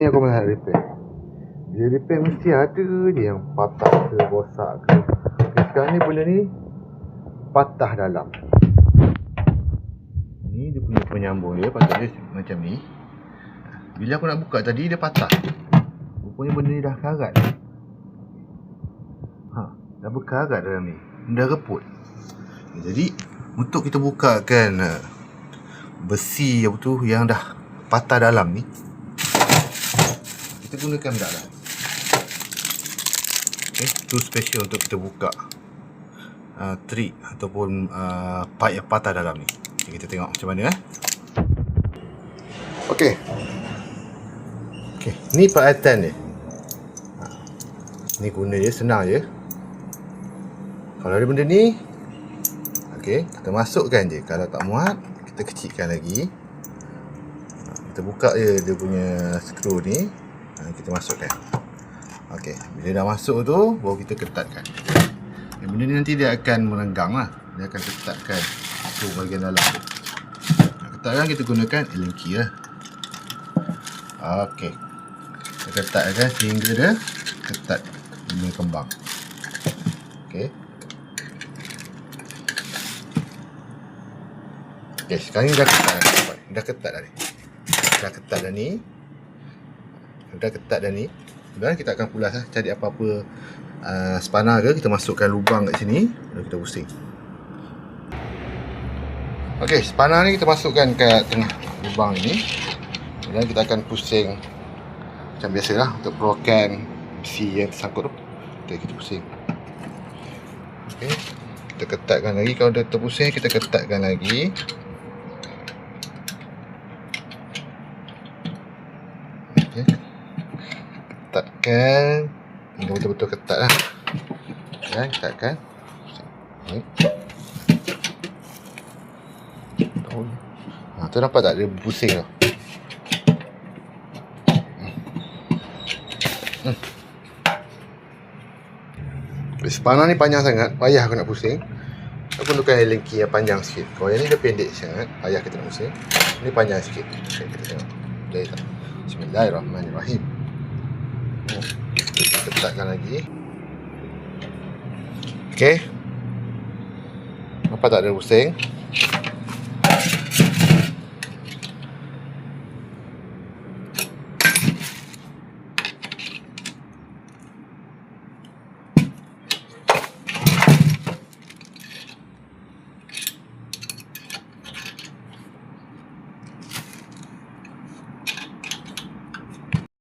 Ni aku nak repair. Dia repair mesti ada je yang patah ke rosak ke. Okay, sekarang ni benda ni patah dalam. Ni dia punya penyambung dia, patut dia macam ni. Bila aku nak buka tadi dia patah. Rupanya benda ni dah karat. Dah berkarat dalam ni. Dah reput. Jadi untuk kita bukakan besi apa tu yang dah patah dalam ni, kita gunakan bedak lah. Okay, tool special untuk kita buka trik ataupun pipe yang patah dalam ni. Okay, kita tengok macam mana Okay, ni peralatan dia. Ni guna je, senang je. Kalau ada benda ni, okay, kita masukkan je. Kalau tak muat, kita kecilkan lagi. Kita buka je dia punya skru ni. Kita masukkan. Okay, bila dah masuk tu, baru kita ketatkan. Benda ni nanti dia akan merenggang lah. Dia akan ketatkan tu bahagian dalam tu. Ketatkan kita gunakan Allen key lah. Okay, kita ketatkan sehingga dia ketat bunyi kembang. Okay. Okay, sekarang ni dah ketat dah. Dah ketat dah ni. Dah ketat dah ni. Dah ketat dah ni. Dan kita akan pulas lah. Cari apa-apa spanner ke, kita masukkan lubang kat sini. Lalu kita pusing. Okay, spanner ni kita masukkan kat tengah lubang ni. Dan kita akan pusing macam biasalah untuk keluarkan besi yang tersangkut tu. Okay, kita pusing. Okay, kita ketatkan lagi. Kalau dah terpusing, kita ketatkan lagi. Okay, ketatkan hingga betul-betul ketat lah. Dan ketatkan. Tu nampak tak dia pusing tu. Spanner ni panjang sangat, payah aku nak pusing. Aku gunakan Allen key yang panjang sikit. Kalau yang ni dia pendek sangat, payah kita nak pusing. Ni panjang sikit. Okay, kita tengok. Boleh tak? Bismillahirrahmanirrahim. Kita ketatkan lagi. Okay, nampak tak dia pusing?